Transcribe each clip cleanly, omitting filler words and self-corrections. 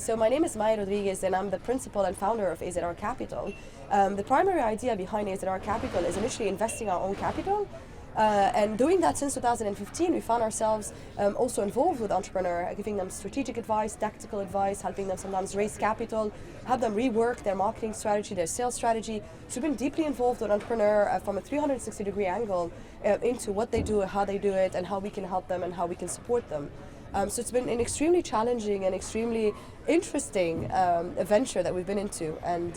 So my name is Maya Rodriguez and I'm the principal and founder of AZR Capital. The primary idea behind AZR Capital is initially investing our own capital. And doing that since 2015, we found ourselves also involved with entrepreneurs, giving them strategic advice, tactical advice, helping them sometimes raise capital, help them rework their marketing strategy, their sales strategy. So we've been deeply involved with entrepreneur from a 360-degree angle into what they do, how they do it, and how we can help them and how we can support them. So it's been an extremely challenging and extremely interesting venture that we've been into, and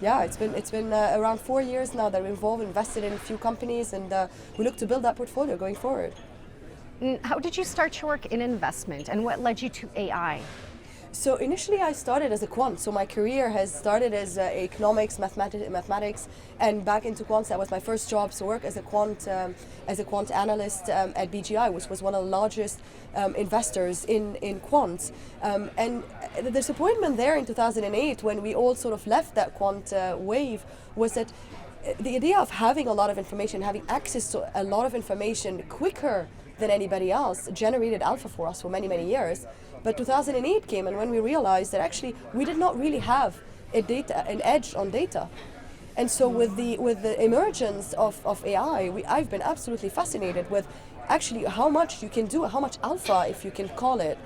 yeah, it's been around 4 years now that we're involved, invested in a few companies, and we look to build that portfolio going forward. How did you start your work in investment, and what led you to AI? So initially I started as a quant, so my career has started as economics, mathematics, and back into quants. That was my first job, so work as a quant analyst at BGI, which was one of the largest investors in quants. And the disappointment there in 2008, when we all sort of left that quant wave, was that the idea of having a lot of information, having access to a lot of information quicker than anybody else, generated alpha for us for many, many years. But 2008 came, and when we realized that actually we did not really have an edge on data. And so with the emergence of AI, I've been absolutely fascinated with actually how much you can do, how much alpha, if you can call it,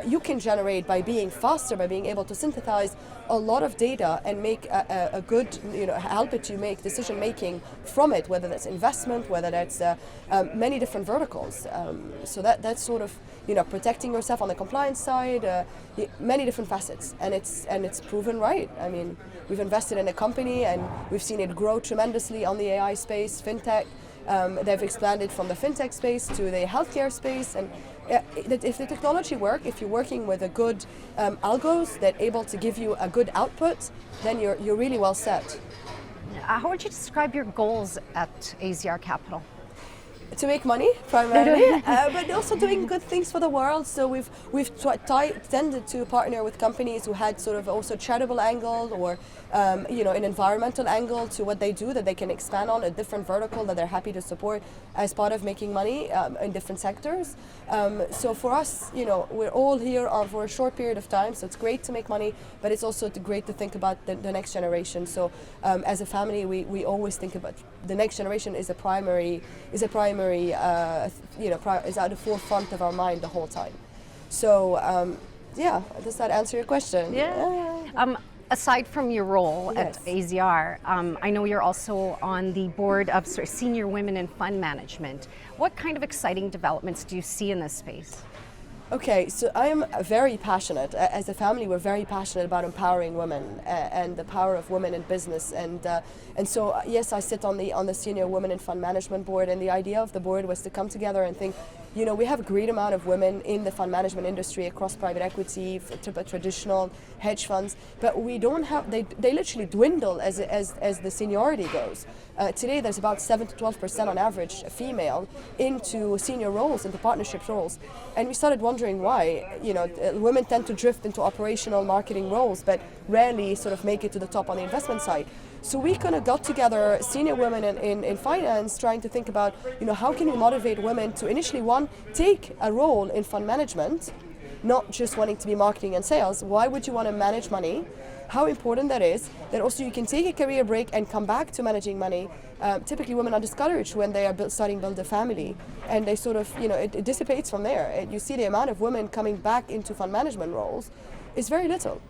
you can generate by being faster, by being able to synthesize a lot of data and make a good, help it to make decision making from it, whether that's investment, whether that's many different verticals. So that's sort of, protecting yourself on the compliance side, many different facets, and it's proven right. I mean, we've invested in a company and we've seen it grow tremendously on the AI space, fintech. They've expanded from the fintech space to the healthcare space, and if the technology works, if you're working with a good algos that able to give you a good output, then you're really well set. How would you describe your goals at AZR Capital? To make money primarily, but also doing good things for the world. So we've tended to partner with companies who had sort of also charitable angle or an environmental angle to what they do, that they can expand on a different vertical that they're happy to support as part of making money in different sectors. So for us, we're all here for a short period of time. So it's great to make money, but it's also great to think about the next generation. So as a family, we always think about the next generation is is at the forefront of our mind the whole time. So does that answer your question? Yeah. Aside from your role at AZR, I know you're also on the board of Senior Women in Fund Management. What kind of exciting developments do you see in this space? Okay, so I am very passionate. As a family, we're very passionate about empowering women and the power of women in business. And so yes, I sit on the Senior Women in Fund Management board, and the idea of the board was to come together and think, we have a great amount of women in the fund management industry across private equity, traditional hedge funds, but we don't have. They literally dwindle as the seniority goes. Today, there's about 7 to 12% on average female into senior roles, into partnership roles, and we started wondering why. Women tend to drift into operational marketing roles, but rarely sort of make it to the top on the investment side. So we kind of got together senior women in finance, trying to think about, how can we motivate women to initially, one, take a role in fund management, not just wanting to be marketing and sales. Why would you want to manage money? How important that is. That also you can take a career break and come back to managing money. Typically women are discouraged when they are starting to build a family, and they sort of, it dissipates from there. You see the amount of women coming back into fund management roles is very little.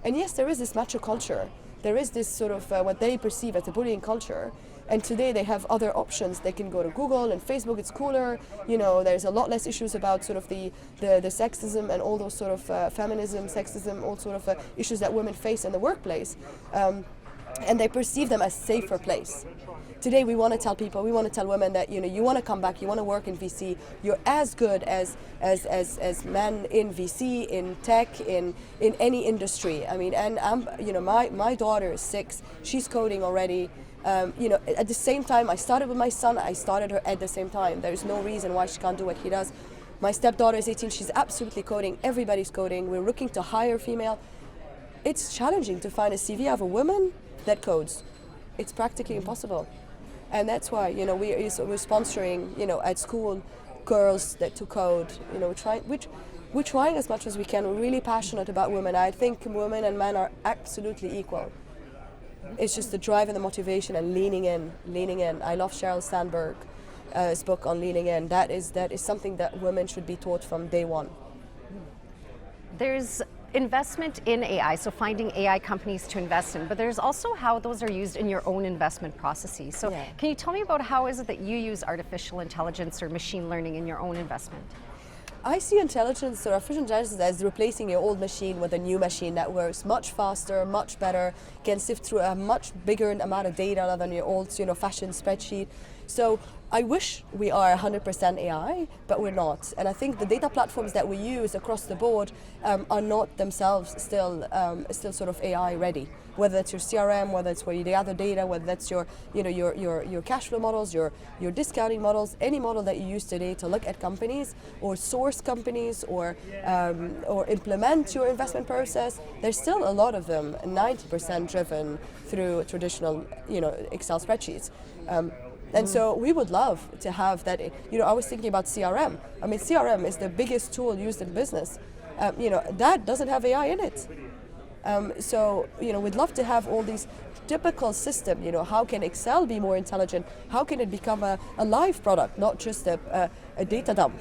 And yes, there is this macho culture. There is this sort of what they perceive as a bullying culture, and today they have other options. They can go to Google and Facebook. It's cooler. There's a lot less issues about sort of the sexism and all those sort of feminism, sexism, all sort of issues that women face in the workplace, and they perceive them as safer place. Today we want to tell people, we want to tell women that you want to come back, you want to work in VC, you're as good as men in VC, in tech, in any industry. I mean, and my daughter is 6, she's coding already. At the same time, I started with my son, I started her at the same time. There's no reason why she can't do what he does. My stepdaughter is 18, she's absolutely coding, everybody's coding, we're looking to hire female. It's challenging to find a CV of a woman that codes. It's practically impossible. And that's why, we're sponsoring, at school, girls to code, which we're trying as much as we can. We're really passionate about women. I think women and men are absolutely equal. It's just the drive and the motivation and leaning in. I love Sheryl Sandberg's book on leaning in. That is something that women should be taught from day one. There's investment in AI, so finding AI companies to invest in, but there's also how those are used in your own investment processes. So can you tell me about how is it that you use artificial intelligence or machine learning in your own investment? I see intelligence or artificial intelligence as replacing your old machine with a new machine that works much faster, much better, can sift through a much bigger amount of data than your old, fashioned spreadsheet. So I wish we are 100% AI, but we're not. And I think the data platforms that we use across the board are not themselves still sort of AI ready. Whether it's your CRM, whether it's where you gather data, whether that's your cash flow models, your discounting models, any model that you use today to look at companies or source companies or implement your investment process, there's still a lot of them, 90% driven through traditional Excel spreadsheets. And so we would love to have that. I was thinking about CRM. I mean, CRM is the biggest tool used in business. That doesn't have AI in it. So we'd love to have all these typical system. How can Excel be more intelligent? How can it become a live product, not just a data dump?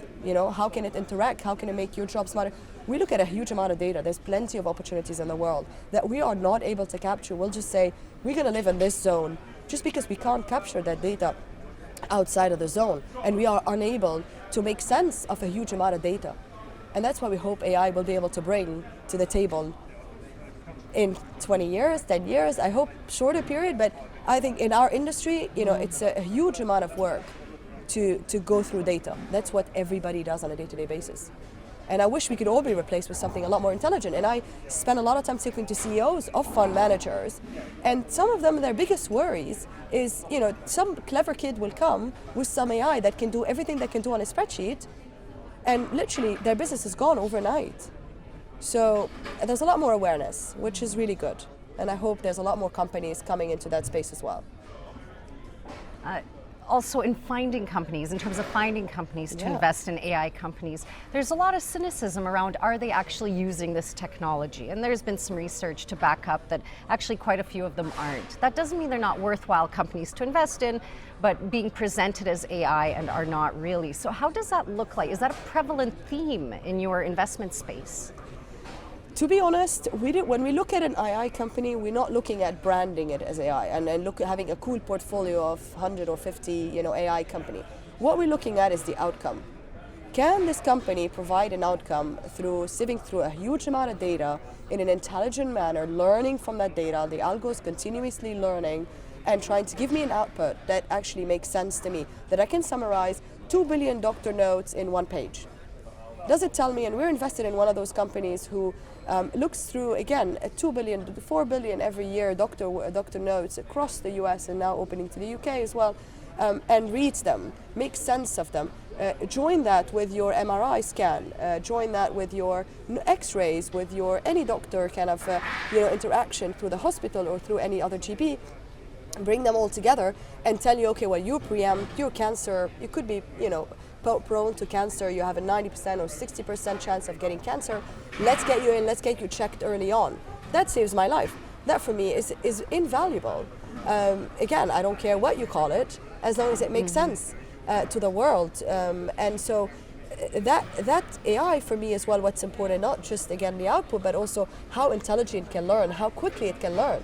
How can it interact? How can it make your job smarter? We look at a huge amount of data. There's plenty of opportunities in the world that we are not able to capture. We'll just say, we're going to live in this zone just because we can't capture that data outside of the zone. And we are unable to make sense of a huge amount of data. And that's what we hope AI will be able to bring to the table in 20 years, 10 years, I hope shorter period, but I think in our industry, it's a huge amount of work to go through data. That's what everybody does on a day-to-day basis. And I wish we could all be replaced with something a lot more intelligent. And I spend a lot of time talking to CEOs of fund managers, and some of them, their biggest worries is, some clever kid will come with some AI that can do everything they can do on a spreadsheet, and literally their business is gone overnight. So there's a lot more awareness, which is really good. And I hope there's a lot more companies coming into that space as well. Also in finding companies, in terms of finding companies to invest in AI companies, there's a lot of cynicism around, are they actually using this technology? And there's been some research to back up that actually quite a few of them aren't. That doesn't mean they're not worthwhile companies to invest in, but being presented as AI and are not really. So how does that look like? Is that a prevalent theme in your investment space? To be honest, when we look at an AI company, we're not looking at branding it as AI and look at having a cool portfolio of 100 or 50 AI company. What we're looking at is the outcome. Can this company provide an outcome through sieving through a huge amount of data in an intelligent manner, learning from that data, the algos continuously learning and trying to give me an output that actually makes sense to me, that I can summarize 2 billion doctor notes in one page? Does it tell me, and we're invested in one of those companies who looks through, again, 2 billion, 4 billion every year doctor notes across the US and now opening to the UK as well, and reads them, makes sense of them. Join that with your MRI scan, join that with your x-rays, with your any doctor kind of interaction through the hospital or through any other GP, bring them all together and tell you, okay, well, you preempt your cancer, you could be, prone to cancer, you have a 90% or 60% chance of getting cancer. Let's get you in, let's get you checked early on. That saves my life. That for me is invaluable. Again, I don't care what you call it, as long as it makes sense to the world. And so that AI for me is what's important, not just again the output, but also how intelligent it can learn, how quickly it can learn.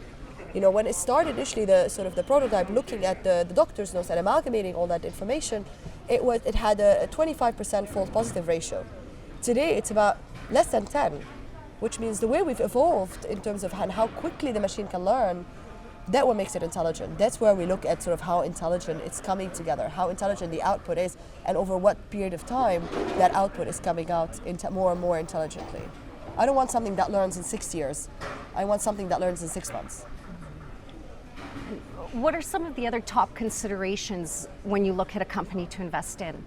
When it started initially, the prototype looking at the doctor's notes and amalgamating all that information, it had a 25% false positive ratio. Today it's about less than 10, which means the way we've evolved in terms of how quickly the machine can learn, that what makes it intelligent. That's where we look at sort of how intelligent it's coming together, how intelligent the output is, and over what period of time that output is coming out more and more intelligently. I don't want something that learns in 6 years. I want something that learns in 6 months. What are some of the other top considerations when you look at a company to invest in?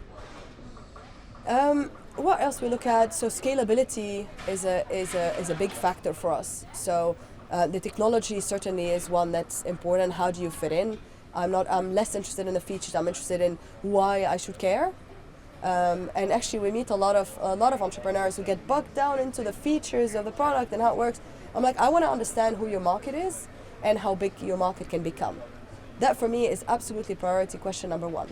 What else we look at? So scalability is a big factor for us. So the technology certainly is one that's important. How do you fit in? I'm less interested in the features. I'm interested in why I should care. And actually, we meet a lot of entrepreneurs who get bogged down into the features of the product and how it works. I'm like, I want to understand who your market is and how big your market can become. That for me is absolutely priority question number one.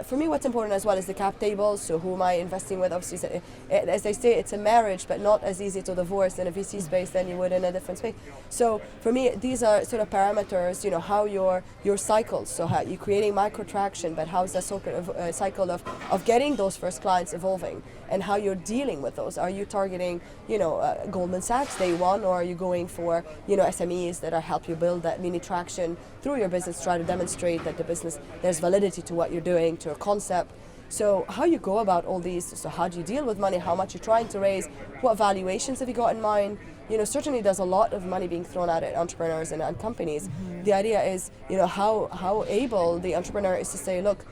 For me, what's important as well is the cap tables. So who am I investing with? Obviously, as they say, it's a marriage, but not as easy to divorce in a VC space than you would in a different space. So for me, these are sort of parameters. How your cycles. So how you're creating micro traction, but how's the cycle of getting those first clients evolving, and how you're dealing with those. Are you targeting Goldman Sachs day one, or are you going for SMEs that are help you build that mini traction through your business, try to demonstrate that the business there's validity to what you're doing, to a concept. So how you go about all these, so how do you deal with money, how much you're trying to raise, what valuations have you got in mind? Certainly there's a lot of money being thrown at entrepreneurs and companies. Mm-hmm. The idea is, how able the entrepreneur is to say, look,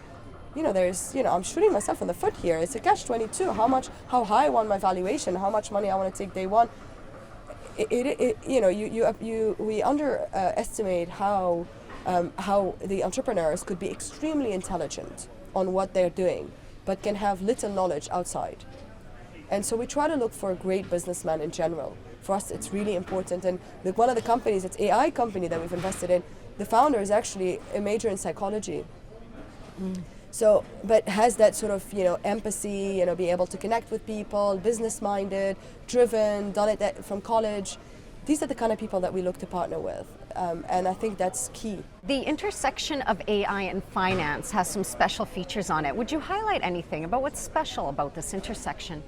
I'm shooting myself in the foot here. It's a catch-22. How high I want my valuation, how much money I want to take day one. We underestimate how the entrepreneurs could be extremely intelligent on what they're doing, but can have little knowledge outside. And so we try to look for a great businessman in general. For us, it's really important. And one of the companies, it's AI company that we've invested in, the founder is actually a major in psychology. Mm. So, but has that sort of, empathy, be able to connect with people, business-minded, driven, done it from college. These are the kind of people that we look to partner with. And I think that's key. The intersection of AI and finance has some special features on it. Would you highlight anything about what's special about this intersection?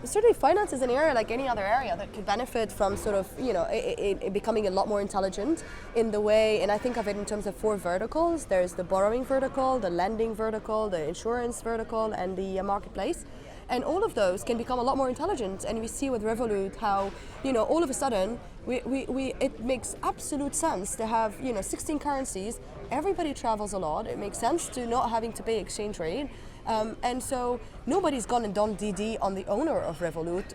Certainly finance is an area like any other area that could benefit from sort of, it becoming a lot more intelligent in the way, and I think of it in terms of 4 verticals. There's the borrowing vertical, the lending vertical, the insurance vertical, and the marketplace. And all of those can become a lot more intelligent. And we see with Revolut how, all of a sudden, it makes absolute sense to have, 16 currencies. Everybody travels a lot. It makes sense to not having to pay exchange rate. And so nobody's gone and done DD on the owner of Revolut.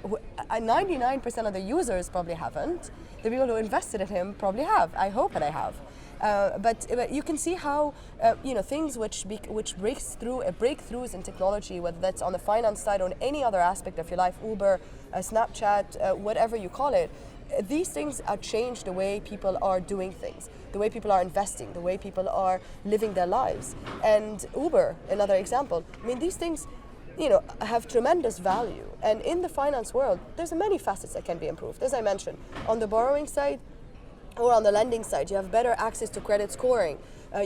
99% of the users probably haven't. The people who invested in him probably have. I hope that I have. But you can see how things which breakthroughs in technology, whether that's on the finance side or on any other aspect of your life, Uber, Snapchat, whatever you call it, these things are changed the way people are doing things, the way people are investing, the way people are living their lives. And Uber, another example. I mean, these things, have tremendous value. And in the finance world, there's many facets that can be improved. As I mentioned, on the borrowing side or on the lending side, you have better access to credit scoring.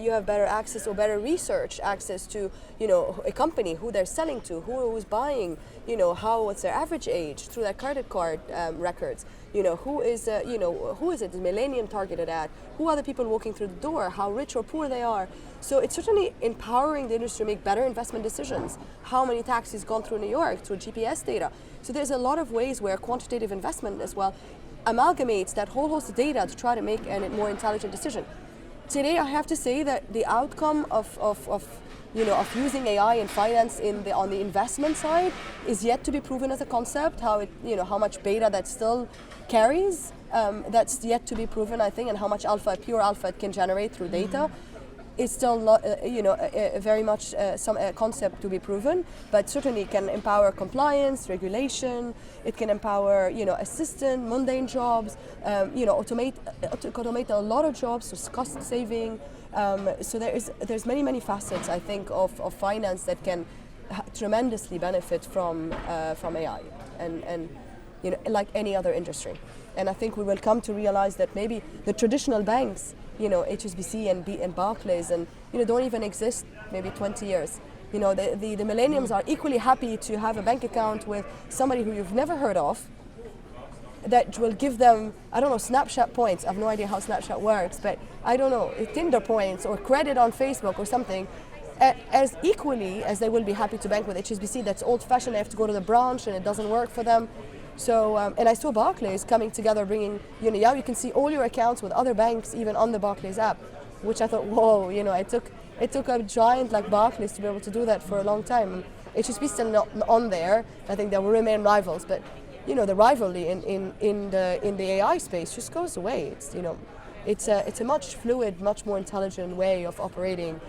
You have better access or better research access to, a company, who they're selling to, who's buying, what's their average age through their credit card records. Who is it the millennium targeted at? Who are the people walking through the door? How rich or poor they are? So it's certainly empowering the industry to make better investment decisions. How many taxis gone through New York through GPS data? So there's a lot of ways where quantitative investment as well amalgamates that whole host of data to try to make a more intelligent decision. Today, I have to say that the outcome of using AI in finance on the investment side is yet to be proven as a concept. How much beta that still carries, that's yet to be proven, I think, and how much pure alpha it can generate through data. Is still not, very much some concept to be proven, but certainly it can empower compliance, regulation. It can empower, assistant, mundane jobs. Automate a lot of jobs, so cost saving. So there's many facets, I think, of finance that can tremendously benefit from AI, and like any other industry. And I think we will come to realize that maybe the traditional banks, HSBC and Barclays, and don't even exist maybe 20 years. The millennials are equally happy to have a bank account with somebody who you've never heard of, that will give them, I don't know, Snapchat points. I have no idea how Snapchat works, but I don't know, Tinder points or credit on Facebook or something, as equally as they will be happy to bank with HSBC. That's old-fashioned. They have to go to the branch and it doesn't work for them. So, and I saw Barclays coming together, bringing, now you can see all your accounts with other banks, even on the Barclays app, which I thought, whoa, it took a giant like Barclays to be able to do that for a long time. HSBC still not on there. I think they will remain rivals, but the rivalry in the AI space just goes away. It's a much fluid, much more intelligent way of operating.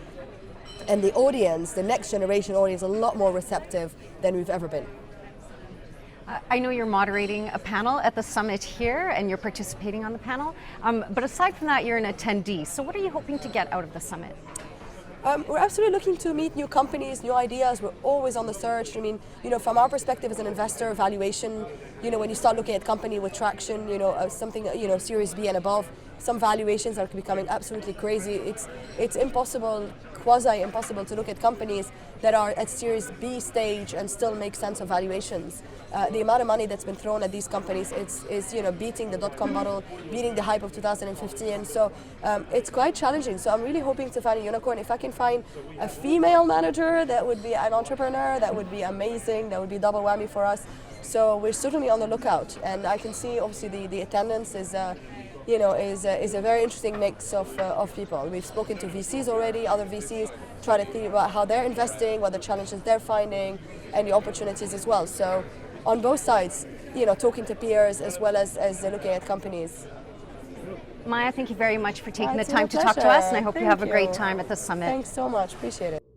and the audience, the next generation audience, a lot more receptive than we've ever been. I know you're moderating a panel at the summit here and you're participating on the panel, but aside from that, you're an attendee. So what are you hoping to get out of the summit? We're absolutely looking to meet new companies, new ideas. We're always on the search. I mean, from our perspective as an investor, valuation, when you start looking at company with traction, something, Series B and above, some valuations are becoming absolutely crazy. It's impossible, quasi impossible to look at companies that are at Series B stage and still make sense of valuations. The amount of money that's been thrown at these companies is beating the dot-com bubble, beating the hype of 2015. So it's quite challenging. So I'm really hoping to find a unicorn. If I can find a female manager that would be an entrepreneur, that would be amazing. That would be double whammy for us. So we're certainly on the lookout. And I can see obviously the attendance is a very interesting mix of people. We've spoken to VCs already, other VCs, try to think about how they're investing, what the challenges they're finding, and the opportunities as well. So on both sides, talking to peers as well as looking at companies. Maya, thank you very much for taking the time to talk to us, and I hope you have a great time at the summit. Thanks so much, appreciate it.